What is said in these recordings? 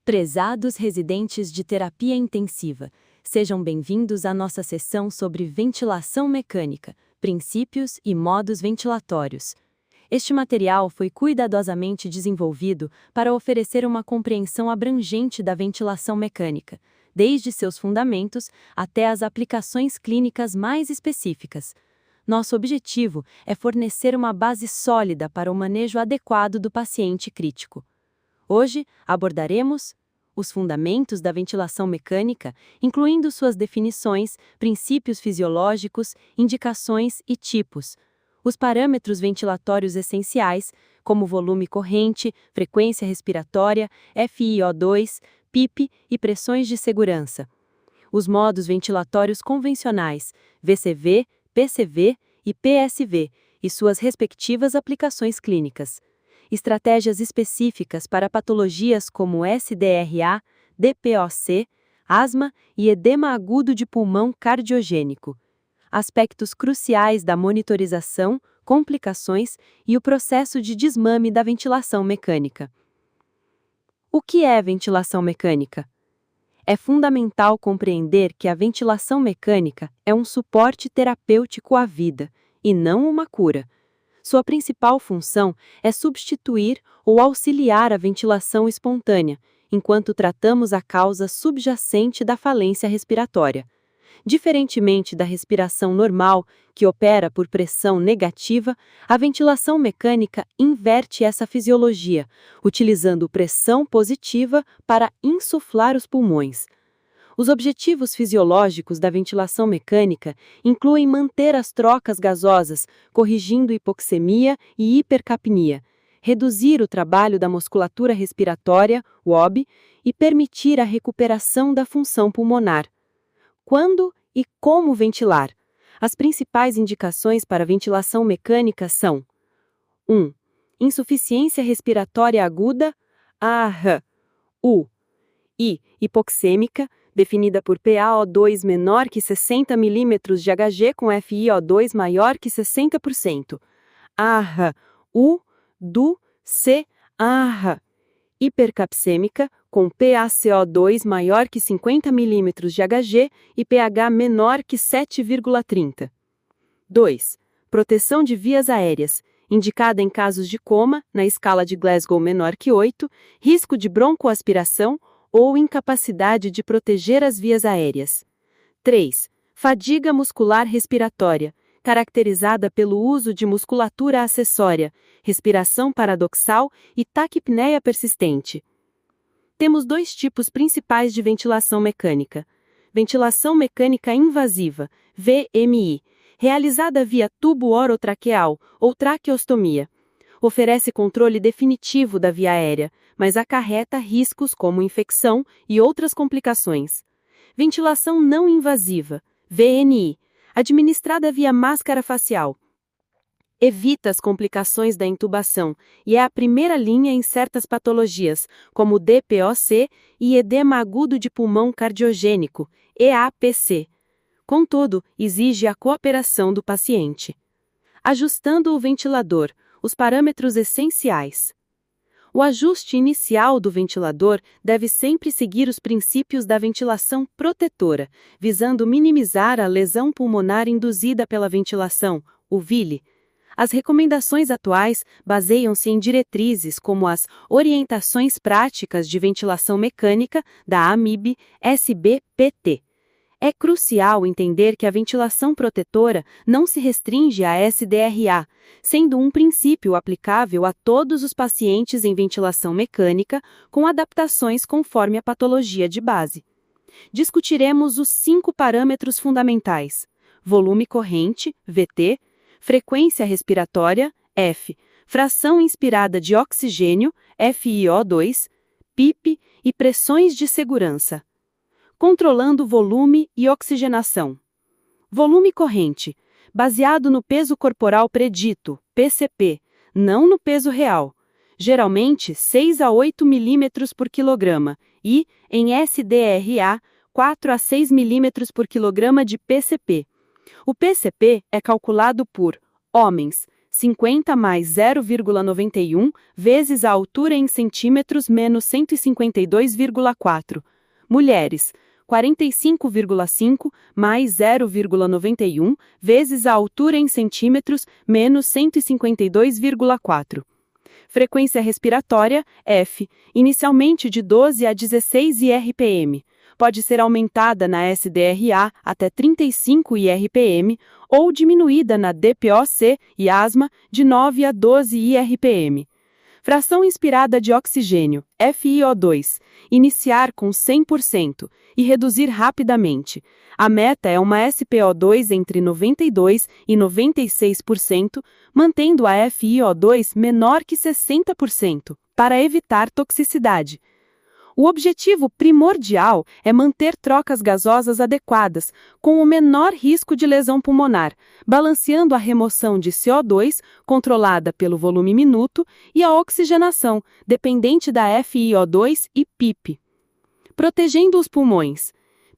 Prezados residentes de terapia intensiva, sejam bem-vindos à nossa sessão sobre ventilação mecânica, princípios e modos ventilatórios. Este material foi cuidadosamente desenvolvido para oferecer uma compreensão abrangente da ventilação mecânica, desde seus fundamentos até as aplicações clínicas mais específicas. Nosso objetivo é fornecer uma base sólida para o manejo adequado do paciente crítico. Hoje abordaremos os fundamentos da ventilação mecânica, incluindo suas definições, princípios fisiológicos, indicações e tipos, os parâmetros ventilatórios essenciais, como volume corrente, frequência respiratória, FiO2, PIP e pressões de segurança, os modos ventilatórios convencionais, VCV, PCV e PSV, e suas respectivas aplicações clínicas. Estratégias específicas para patologias como SDRA, DPOC, asma e edema agudo de pulmão cardiogênico. Aspectos cruciais da monitorização, complicações e o processo de desmame da ventilação mecânica. O que é ventilação mecânica? É fundamental compreender que a ventilação mecânica é um suporte terapêutico à vida, e não uma cura. Sua principal função é substituir ou auxiliar a ventilação espontânea, enquanto tratamos a causa subjacente da falência respiratória. Diferentemente da respiração normal, que opera por pressão negativa, a ventilação mecânica inverte essa fisiologia, utilizando pressão positiva para insuflar os pulmões. Os objetivos fisiológicos da ventilação mecânica incluem manter as trocas gasosas, corrigindo hipoxemia e hipercapnia, reduzir o trabalho da musculatura respiratória, WOB, e permitir a recuperação da função pulmonar. Quando e como ventilar? As principais indicações para ventilação mecânica são: 1. Insuficiência respiratória aguda, ARR, I. Hipoxêmica, definida por PaO2 menor que 60 mm de Hg com FiO2 maior que 60%. ARR, C, ARR. Hipercapsêmica, com PaCO2 maior que 50 mm de Hg e pH menor que 7,30. 2. Proteção de vias aéreas, indicada em casos de coma, na escala de Glasgow menor que 8, risco de broncoaspiração ou incapacidade de proteger as vias aéreas. 3. Fadiga muscular respiratória, caracterizada pelo uso de musculatura acessória, respiração paradoxal e taquipneia persistente. Temos dois tipos principais de ventilação mecânica. Ventilação mecânica invasiva, VMI, realizada via tubo orotraqueal ou traqueostomia. Oferece controle definitivo da via aérea, mas acarreta riscos como infecção e outras complicações. Ventilação não invasiva, VNI, administrada via máscara facial. Evita as complicações da intubação e é a primeira linha em certas patologias, como DPOC e edema agudo de pulmão cardiogênico, EAPC. Contudo, exige a cooperação do paciente. Ajustando o ventilador, os parâmetros essenciais. O ajuste inicial do ventilador deve sempre seguir os princípios da ventilação protetora, visando minimizar a lesão pulmonar induzida pela ventilação, o VILE. As recomendações atuais baseiam-se em diretrizes como as Orientações Práticas de Ventilação Mecânica da AMIB-SBPT. É crucial entender que a ventilação protetora não se restringe à SDRA, sendo um princípio aplicável a todos os pacientes em ventilação mecânica, com adaptações conforme a patologia de base. Discutiremos os 5 parâmetros fundamentais: volume corrente, VT, frequência respiratória, F, fração inspirada de oxigênio, FiO2, PIP e pressões de segurança. Controlando volume e oxigenação. Volume corrente, baseado no peso corporal predito, PCP, não no peso real. Geralmente 6 a 8 mm por quilograma e, em SDRA, 4 a 6 mm por quilograma de PCP. O PCP é calculado por homens, 50 mais 0,91 vezes a altura em centímetros menos 152,4. Mulheres, 45,5 mais 0,91 vezes a altura em centímetros menos 152,4. Frequência respiratória, F, inicialmente de 12 a 16 IRPM. Pode ser aumentada na SDRA até 35 IRPM ou diminuída na DPOC e asma de 9 a 12 IRPM. Fração inspirada de oxigênio, FiO2, iniciar com 100% e reduzir rapidamente. A meta é uma SpO2 entre 92% e 96%, mantendo a FiO2 menor que 60%, para evitar toxicidade. O objetivo primordial é manter trocas gasosas adequadas, com o menor risco de lesão pulmonar, balanceando a remoção de CO2, controlada pelo volume minuto, e a oxigenação, dependente da FiO2 e PIP. Protegendo os pulmões.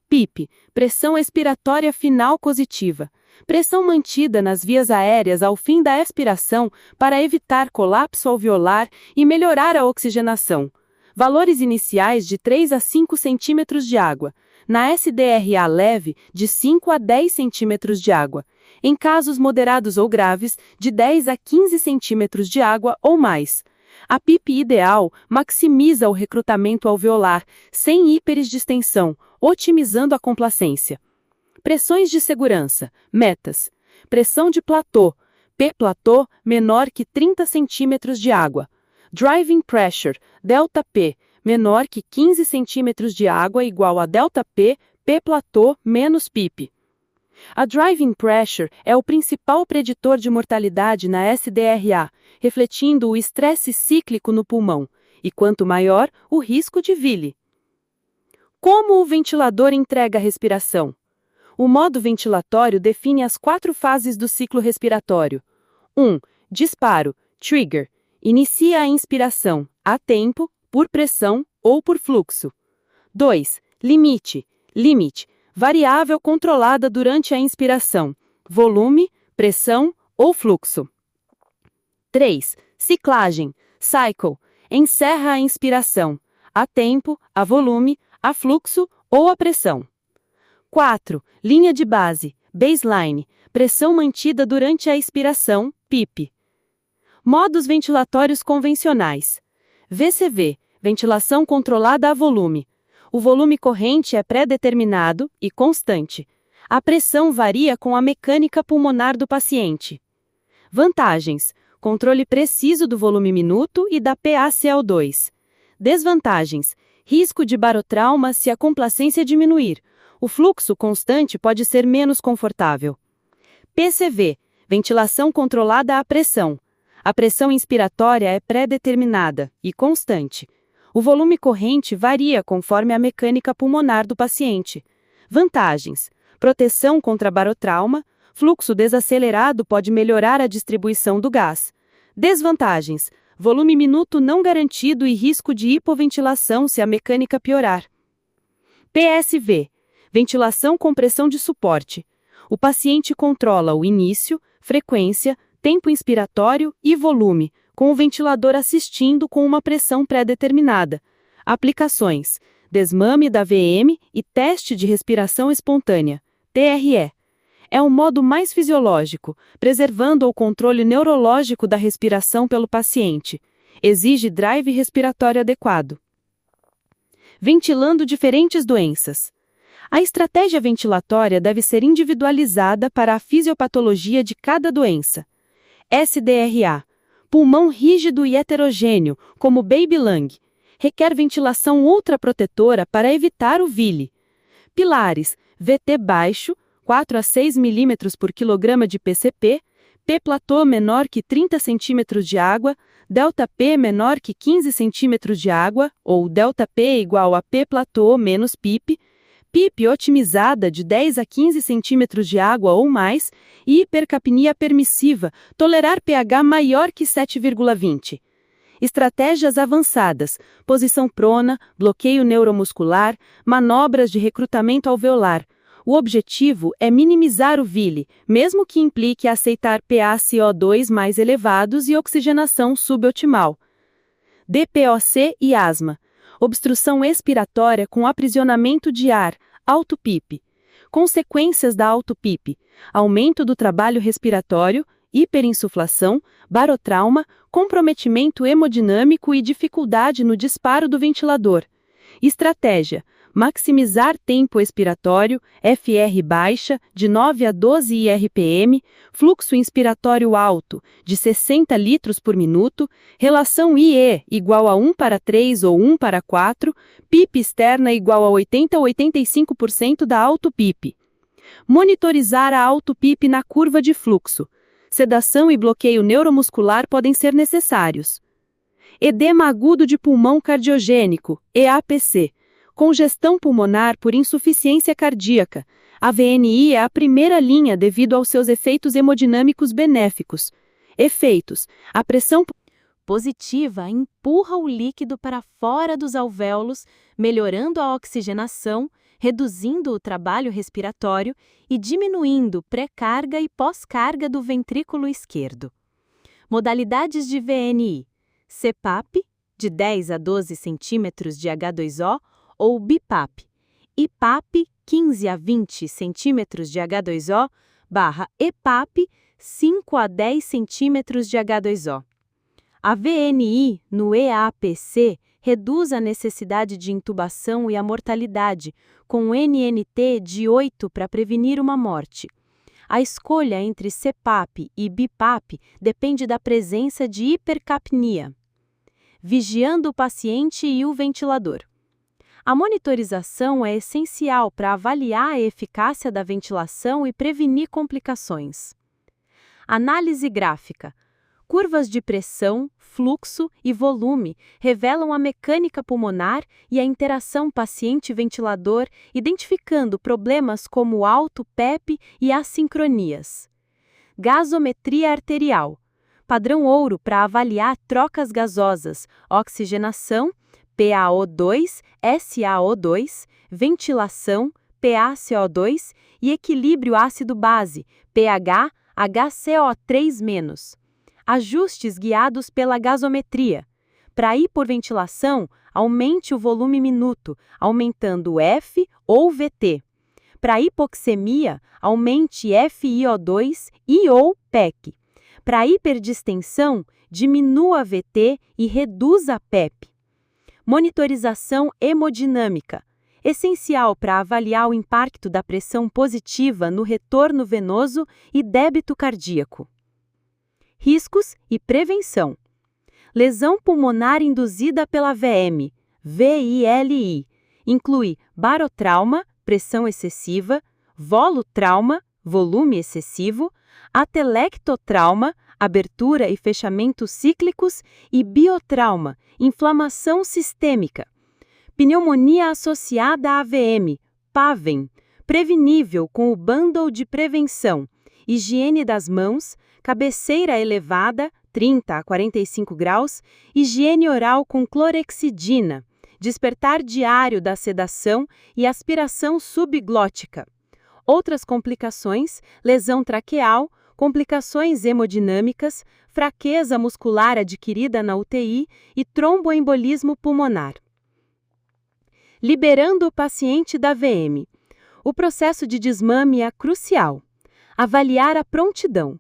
PIP, pressão expiratória final positiva. Pressão mantida nas vias aéreas ao fim da expiração para evitar colapso alveolar e melhorar a oxigenação. Valores iniciais de 3 a 5 centímetros de água. Na SDRA leve, de 5 a 10 centímetros de água. Em casos moderados ou graves, de 10 a 15 centímetros de água ou mais. A PIP ideal maximiza o recrutamento alveolar, sem hiperesdistensão, otimizando a complacência. Pressões de segurança, metas. Pressão de platô, P-platô menor que 30 centímetros de água. Driving pressure, ΔP, menor que 15 centímetros de água igual a ΔP, P-platô menos PIP. A driving pressure é o principal preditor de mortalidade na SDRA, refletindo o estresse cíclico no pulmão, e quanto maior, o risco de VILI. Como o ventilador entrega a respiração? O modo ventilatório define as 4 fases do ciclo respiratório. 1. Disparo, trigger. Inicia a inspiração, a tempo, por pressão ou por fluxo. 2. Limite, limit, variável controlada durante a inspiração, volume, pressão ou fluxo. 3. Ciclagem, cycle, encerra a inspiração, a tempo, a volume, a fluxo ou a pressão. 4. Linha de base, baseline, pressão mantida durante a expiração, PIP. Modos ventilatórios convencionais. VCV, ventilação controlada a volume. O volume corrente é pré-determinado e constante. A pressão varia com a mecânica pulmonar do paciente. Vantagens: controle preciso do volume minuto e da PaCO2. Desvantagens: risco de barotrauma se a complacência diminuir. O fluxo constante pode ser menos confortável. PCV, ventilação controlada à pressão. A pressão inspiratória é pré-determinada e constante. O volume corrente varia conforme a mecânica pulmonar do paciente. Vantagens: proteção contra barotrauma, fluxo desacelerado pode melhorar a distribuição do gás. Desvantagens: volume minuto não garantido e risco de hipoventilação se a mecânica piorar. PSV, ventilação com pressão de suporte. O paciente controla o início, frequência, tempo inspiratório e volume, com o ventilador assistindo com uma pressão pré-determinada. Aplicações: desmame da VM e teste de respiração espontânea, TRE. É o modo mais fisiológico, preservando o controle neurológico da respiração pelo paciente. Exige drive respiratório adequado. Ventilando diferentes doenças. A estratégia ventilatória deve ser individualizada para a fisiopatologia de cada doença. SDRA. Pulmão rígido e heterogêneo, como baby lung. Requer ventilação ultraprotetora para evitar o VILI. Pilares. VT baixo, 4 a 6 mm por quilograma de PCP, P-platô menor que 30 cm de água, ΔP menor que 15 cm de água, ou ΔP igual a P-platô menos PIP, PIP otimizada de 10 a 15 cm de água ou mais, e hipercapnia permissiva, tolerar pH maior que 7,20. Estratégias avançadas, posição prona, bloqueio neuromuscular, manobras de recrutamento alveolar. O objetivo é minimizar o VILI, mesmo que implique aceitar PaCO2 mais elevados e oxigenação suboptimal. DPOC e asma. Obstrução expiratória com aprisionamento de ar, auto-PIP. Consequências da auto-PIP: aumento do trabalho respiratório, hiperinsuflação, barotrauma, comprometimento hemodinâmico e dificuldade no disparo do ventilador. Estratégia: maximizar tempo expiratório, FR baixa, de 9 a 12 IRPM, fluxo inspiratório alto, de 60 litros por minuto, relação IE igual a 1:3 ou 1:4, PIP externa igual a 80 a 85% da auto-PIP. Monitorizar a auto-PIP na curva de fluxo. Sedação e bloqueio neuromuscular podem ser necessários. Edema agudo de pulmão cardiogênico, EAPC. Congestão pulmonar por insuficiência cardíaca. A VNI é a primeira linha devido aos seus efeitos hemodinâmicos benéficos. Efeitos: a pressão Positiva empurra o líquido para fora dos alvéolos, melhorando a oxigenação, reduzindo o trabalho respiratório e diminuindo pré-carga e pós-carga do ventrículo esquerdo. Modalidades de VNI: CPAP, de 10 a 12 centímetros de H2O, ou BIPAP, IPAP, 15 a 20 centímetros de H2O, EPAP, 5 a 10 centímetros de H2O. A VNI no EAPC reduz a necessidade de intubação e a mortalidade, com NNT de 8 para prevenir uma morte. A escolha entre CPAP e BIPAP depende da presença de hipercapnia. Vigiando o paciente e o ventilador. A monitorização é essencial para avaliar a eficácia da ventilação e prevenir complicações. Análise gráfica. Curvas de pressão, fluxo e volume revelam a mecânica pulmonar e a interação paciente-ventilador, identificando problemas como auto-PEP e assincronias. Gasometria arterial. Padrão ouro para avaliar trocas gasosas, oxigenação, PaO2, SaO2, ventilação, PaCO2 e equilíbrio ácido-base, pH, HCO3-. Ajustes guiados pela gasometria. Para hipoventilação, aumente o volume minuto, aumentando o F ou VT. Para hipoxemia, aumente FiO2 e ou PEC. Para hiperdistensão, diminua VT e reduza a PEP. Monitorização hemodinâmica. Essencial para avaliar o impacto da pressão positiva no retorno venoso e débito cardíaco. Riscos e prevenção. Lesão pulmonar induzida pela VM, VILI, inclui barotrauma, pressão excessiva, volutrauma, volume excessivo, atelectotrauma, abertura e fechamento cíclicos e biotrauma, inflamação sistêmica. Pneumonia associada à AVM, PAVEM, prevenível com o bundle de prevenção, higiene das mãos, cabeceira elevada, 30 a 45 graus, higiene oral com clorexidina, despertar diário da sedação e aspiração subglótica. Outras complicações: lesão traqueal, complicações hemodinâmicas, fraqueza muscular adquirida na UTI e tromboembolismo pulmonar. Liberando o paciente da VM. O processo de desmame é crucial. Avaliar a prontidão.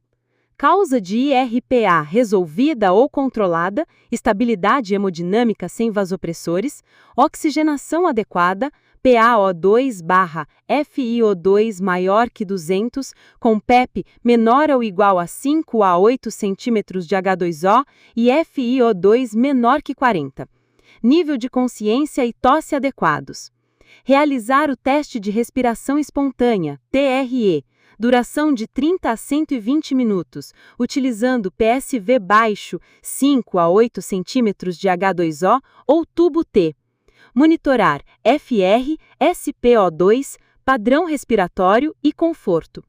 Causa de IRPA resolvida ou controlada, estabilidade hemodinâmica sem vasopressores, oxigenação adequada, PaO2/FiO2 maior que 200, com PEP menor ou igual a 5 a 8 cm de H2O e FiO2 menor que 40. Nível de consciência e tosse adequados. Realizar o teste de respiração espontânea, TRE, duração de 30 a 120 minutos, utilizando PSV baixo, 5 a 8 cm de H2O ou tubo T. Monitorar FR, SpO2, padrão respiratório e conforto.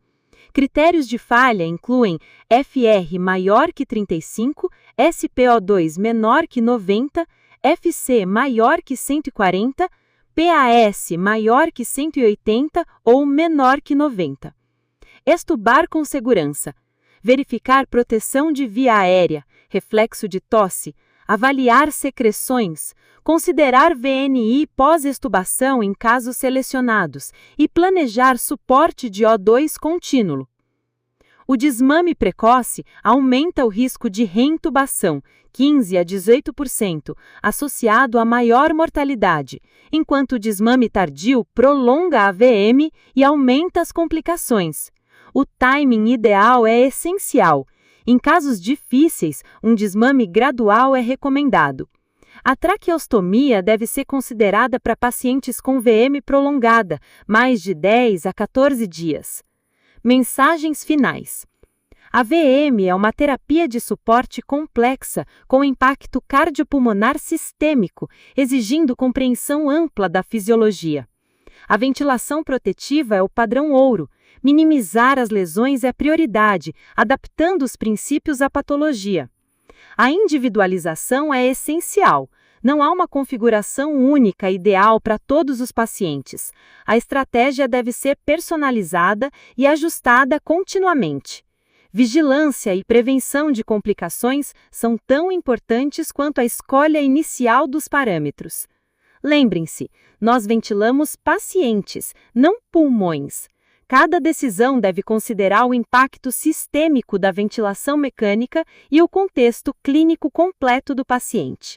Critérios de falha incluem FR maior que 35, SpO2 menor que 90, FC maior que 140, PAS maior que 180 ou menor que 90. Extubar com segurança. Verificar proteção de via aérea, reflexo de tosse, avaliar secreções, considerar VNI pós-extubação em casos selecionados e planejar suporte de O2 contínuo. O desmame precoce aumenta o risco de reintubação, 15 a 18%, associado a maior mortalidade, enquanto o desmame tardio prolonga a VM e aumenta as complicações. O timing ideal é essencial. Em casos difíceis, um desmame gradual é recomendado. A traqueostomia deve ser considerada para pacientes com VM prolongada, mais de 10 a 14 dias. Mensagens finais. A VM é uma terapia de suporte complexa com impacto cardiopulmonar sistêmico, exigindo compreensão ampla da fisiologia. A ventilação protetiva é o padrão ouro. Minimizar as lesões é a prioridade, adaptando os princípios à patologia. A individualização é essencial. Não há uma configuração única ideal para todos os pacientes. A estratégia deve ser personalizada e ajustada continuamente. Vigilância e prevenção de complicações são tão importantes quanto a escolha inicial dos parâmetros. Lembrem-se, nós ventilamos pacientes, não pulmões. Cada decisão deve considerar o impacto sistêmico da ventilação mecânica e o contexto clínico completo do paciente.